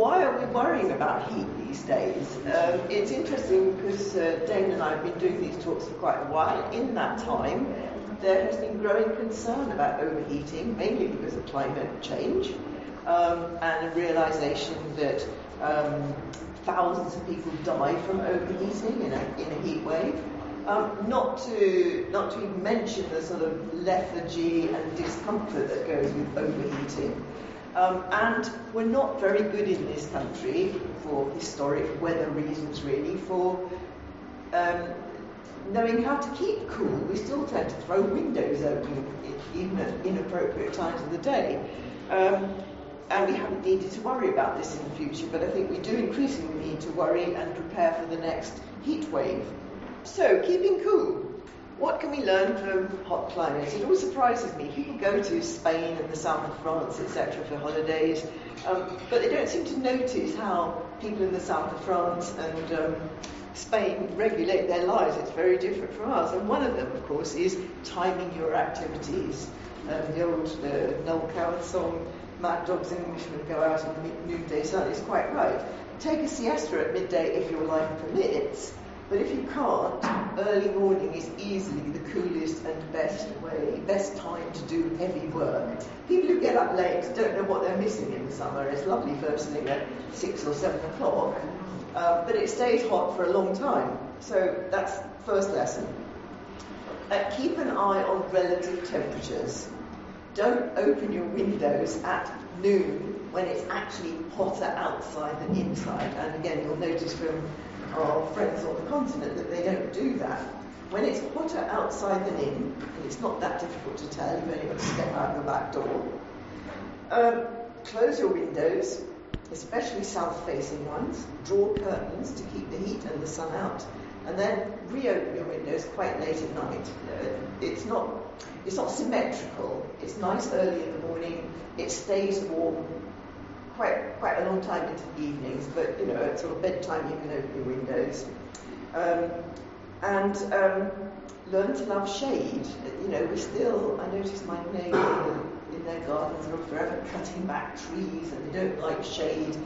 why are we worrying about heat these days? It's interesting because Dane and I have been doing these talks for quite a while. In that time, there has been growing concern about overheating, mainly because of climate change, and a realization that thousands of people die from overheating in a heat wave. Not to even mention the sort of lethargy and discomfort that goes with overheating. And we're not very good in this country, for historic weather reasons really, for knowing how to keep cool. We still tend to throw windows open even at inappropriate times of the day. And we haven't needed to worry about this in the future, but I think we do increasingly need to worry and prepare for the next heat wave. So, keeping cool. What can we learn from hot climates? It always surprises me. People go to Spain and the south of France, etc., for holidays, but they don't seem to notice how people in the south of France and Spain regulate their lives. It's very different from us. And one of them, of course, is timing your activities. The old Noel Coward song, Mad Dogs and Englishmen Go Out in the Noonday Sun, is quite right. Take a siesta at midday if your life permits. But if you can't, early morning is easily the coolest and best time to do heavy work. People who get up late don't know what they're missing in the summer. It's lovely first thing at 6 or 7 o'clock, but it stays hot for a long time. So that's the first lesson. Keep an eye on relative temperatures. Don't open your windows at noon when it's actually hotter outside than inside. And again, you'll notice from our friends on the continent that they don't do that. When it's hotter outside than in, and it's not that difficult to tell, you've only got to step out the back door. Close your windows, especially south-facing ones. Draw curtains to keep the heat and the sun out, and then reopen your windows quite late at night. It's not symmetrical. It's nice early in the morning. It stays warm quite a long time into the evenings, but at sort of bedtime you can open your windows. And learn to love shade. I notice my neighbours in their gardens are forever cutting back trees and they don't like shade.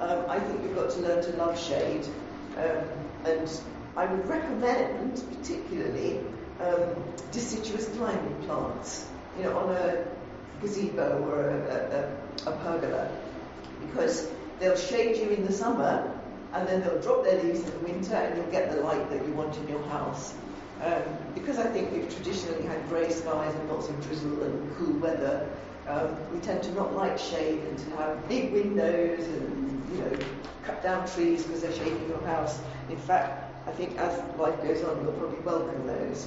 I think we've got to learn to love shade. And I would recommend particularly deciduous climbing plants, on a gazebo or a pergola, because they'll shade you in the summer and then they'll drop their leaves in the winter and you'll get the light that you want in your house. Because I think we've traditionally had grey skies and lots of drizzle and cool weather, we tend to not like shade and to have big windows and cut down trees because they're shading your house. In fact, I think as life goes on, you'll probably welcome those.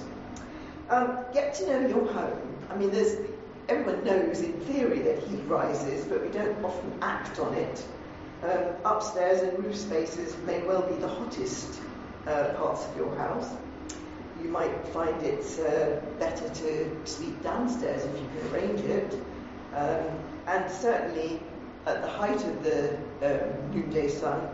Get to know your home. I mean, everyone knows in theory that heat rises, but we don't often act on it. Upstairs and roof spaces may well be the hottest parts of your house. You might find it's better to sleep downstairs if you can arrange it. And certainly at the height of the noonday sun,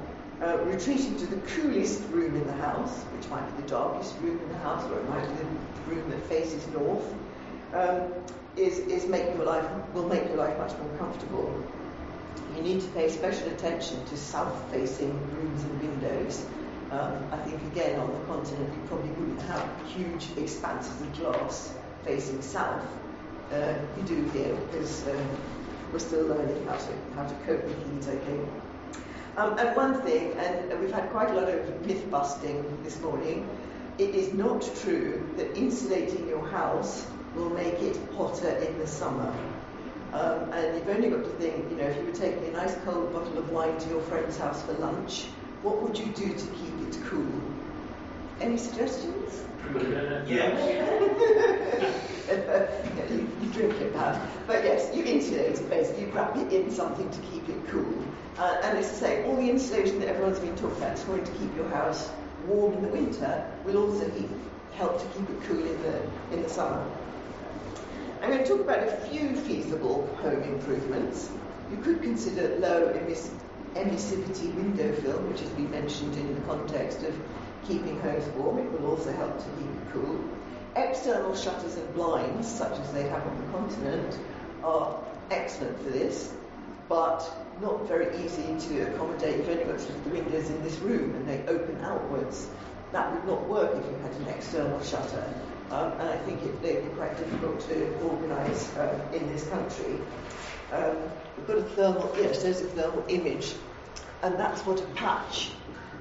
retreating to the coolest room in the house, which might be the darkest room in the house, or it might be the room that faces north, will make your life much more comfortable. You need to pay special attention to south-facing rooms and windows. I think again on the continent you probably wouldn't have huge expanses of glass facing south. You do here because we're still learning how to cope with heat, I think. And one thing, and we've had quite a lot of myth busting this morning, it is not true that insulating your house will make it hotter in the summer. And you've only got to think, if you were taking a nice cold bottle of wine to your friend's house for lunch, what would you do to keep it cool? Any suggestions? Yes. You drink it, perhaps. But yes, you insulate it basically. You wrap it in something to keep it cool. And as I say, all the insulation that everyone's been talking about is going to keep your house warm in the winter, will also help to keep it cool in the summer. I'm going to talk about a few feasible home improvements. You could consider low emissivity window film, which has been mentioned in the context of keeping homes warm. It will also help to keep it cool. External shutters and blinds, such as they have on the continent, are excellent for this, but not very easy to accommodate. You've only got sort of the windows in this room and they open outwards. That would not work if you had an external shutter. And I think it would be quite difficult to organise in this country. We've got a thermal, yes, there's a thermal image, and that's what a patch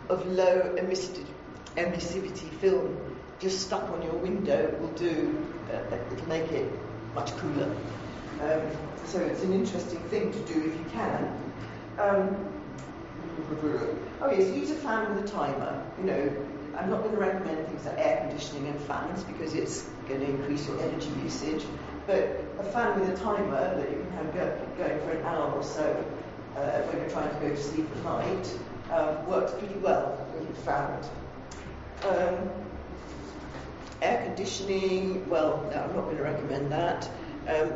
of low emissivity film just stuck on your window will do. It'll make it much cooler. So it's an interesting thing to do if you can. Oh yes, use a fan with a timer. You know, I'm not going to recommend things like air conditioning and fans because it's going to increase your energy usage. But a fan with a timer that you can have going for an hour or so when you're trying to go to sleep at night works pretty well, we've found. Air conditioning, well, no, I'm not going to recommend that.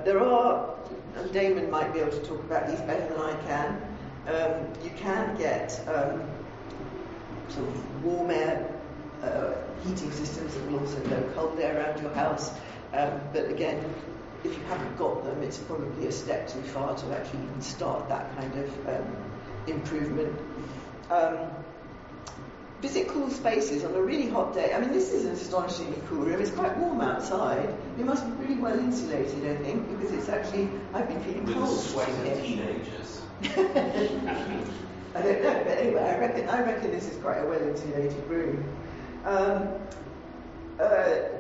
There are, and Damon might be able to talk about these better than I can. You can get sort of warm air heating systems that will also blow cold air around your house. But again, if you haven't got them, it's probably a step too far to actually even start that kind of improvement. Visit cool spaces on a really hot day. I mean, this is an astonishingly cool room. It's quite warm outside. It must be really well insulated, I think, because it's actually, I've been feeling cold. With the sweat of teenagers. I don't know, but anyway, I reckon this is quite a well insulated room.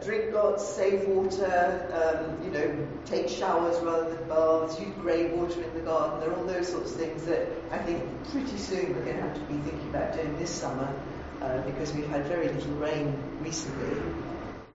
Drink lots, save water, take showers rather than baths, use grey water in the garden. There are all those sorts of things that I think pretty soon we're going to have to be thinking about doing this summer because we've had very little rain recently.